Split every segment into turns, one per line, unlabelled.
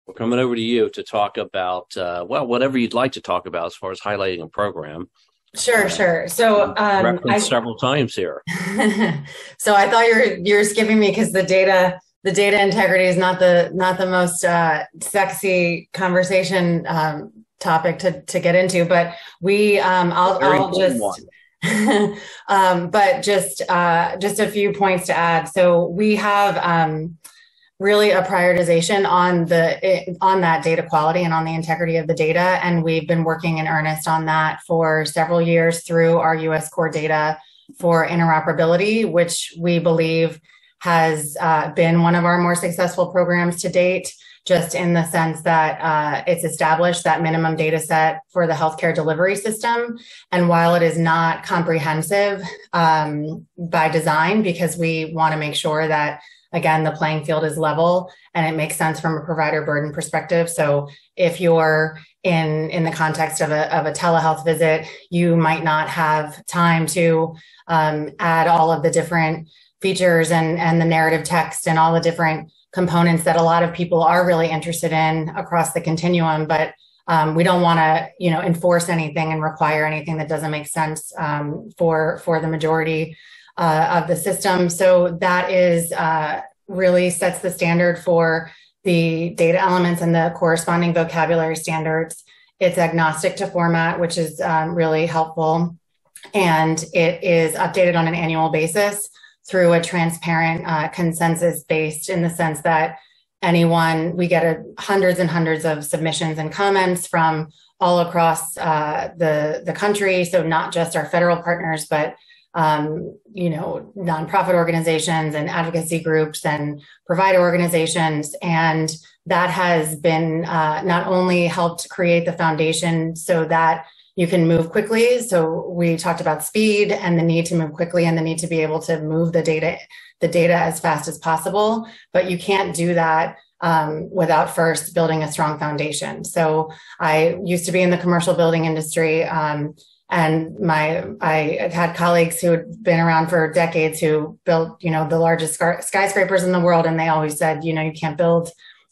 We're coming over to you to talk about, whatever you'd like to talk about as far as highlighting a program.
Sure,
Uh,
sure. So,
Referenced several times here.
so I thought you're skipping me because the data integrity is not the most sexy conversation topic to get into, but
Very
I'll
important
just
one.
but just a few points to add. So we have really a prioritization on that data quality and on the integrity of the data. And we've been working in earnest on that for several years through our US core data for interoperability, which we believe has been one of our more successful programs to date, just in the sense that it's established that minimum data set for the healthcare delivery system. And while it is not comprehensive by design, because we want to make sure that again, the playing field is level and it makes sense from a provider burden perspective. So if you're in the context of a telehealth visit, you might not have time to add all of the different features and the narrative text and all the different components that a lot of people are really interested in across the continuum. But we don't want to, enforce anything and require anything that doesn't make sense for the majority of the system. So that is really sets the standard for the data elements and the corresponding vocabulary standards. It's agnostic to format, which is really helpful. And it is updated on an annual basis through a transparent consensus based in the sense that we get hundreds and hundreds of submissions and comments from all across the country. So not just our federal partners, but nonprofit organizations and advocacy groups and provider organizations. And that has been not only helped create the foundation so that you can move quickly. So we talked about speed and the need to move quickly and the need to be able to move the data as fast as possible. But you can't do that without first building a strong foundation. So I used to be in the commercial building industry. And I had colleagues who had been around for decades who built, the largest skyscrapers in the world. And they always said, you can't build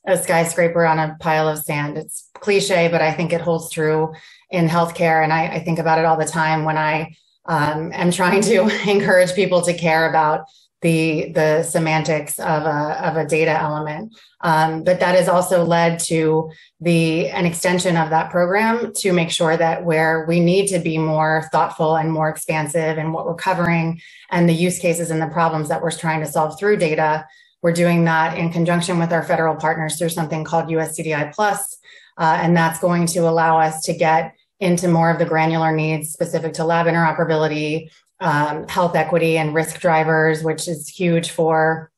a skyscraper on a pile of sand. It's cliche, but I think it holds true in healthcare. And I think about it all the time when I am trying to encourage people to care about the semantics of a data element. But that has also led to an extension of that program to make sure that where we need to be more thoughtful and more expansive in what we're covering and the use cases and the problems that we're trying to solve through data, we're doing that in conjunction with our federal partners through something called USCDI Plus. And that's going to allow us to get into more of the granular needs specific to lab interoperability, health equity and risk drivers, which is huge for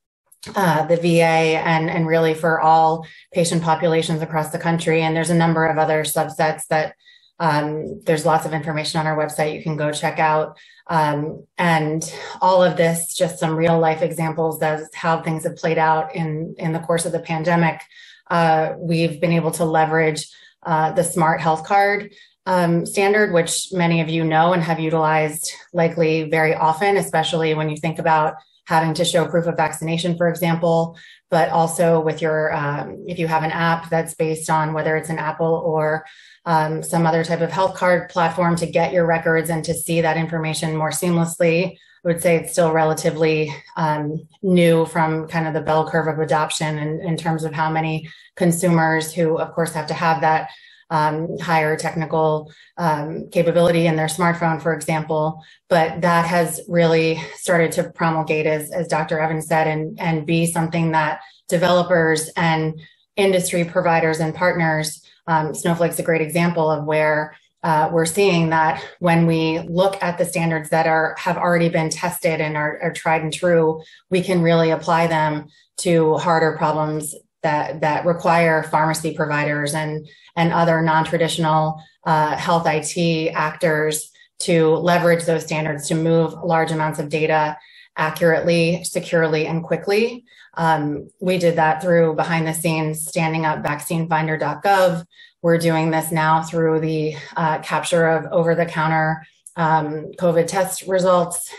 the VA and really for all patient populations across the country. And there's a number of other subsets that there's lots of information on our website you can go check out. And all of this, just some real life examples of how things have played out in the course of the pandemic. We've been able to leverage the Smart Health Card standard, which many of you know and have utilized likely very often, especially when you think about having to show proof of vaccination, for example, but also with if you have an app that's based on whether it's an Apple or some other type of health card platform to get your records and to see that information more seamlessly. I would say it's still relatively new from kind of the bell curve of adoption in terms of how many consumers who, of course, have to have that higher technical capability in their smartphone, for example. But that has really started to promulgate, as Dr. Evans said, and be something that developers and industry providers and partners, Snowflake's a great example of where we're seeing that when we look at the standards that have already been tested and are tried and true, we can really apply them to harder problems that require pharmacy providers and other non-traditional health IT actors to leverage those standards to move large amounts of data accurately, securely, and quickly. We did that through behind the scenes standing up vaccinefinder.gov. We're doing this now through the capture of over-the-counter COVID test results.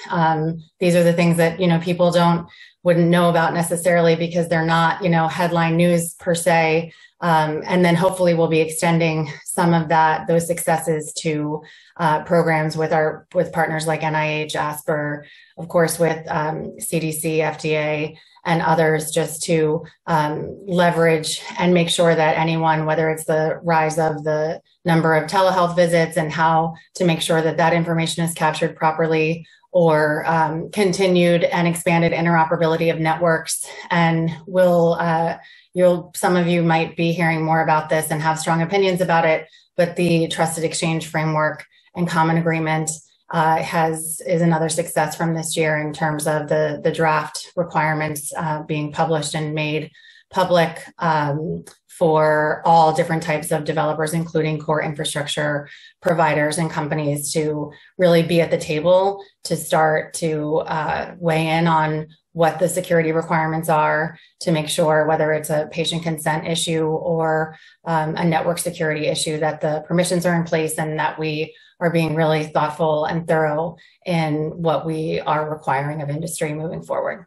These are the things that people wouldn't know about necessarily because they're not headline news per se, And then hopefully we'll be extending some of those successes to programs with partners like NIH, ASPR, of course, with CDC, FDA, and others, just to leverage and make sure that anyone, whether it's the rise of the number of telehealth visits and how to make sure that that information is captured properly, or continued and expanded interoperability of networks. And some of you might be hearing more about this and have strong opinions about it, but the Trusted Exchange Framework and Common Agreement is another success from this year in terms of the draft requirements being published and made public for all different types of developers, including core infrastructure providers and companies, to really be at the table to start to weigh in on what the security requirements are, to make sure, whether it's a patient consent issue or a network security issue, that the permissions are in place and that we are being really thoughtful and thorough in what we are requiring of industry moving forward.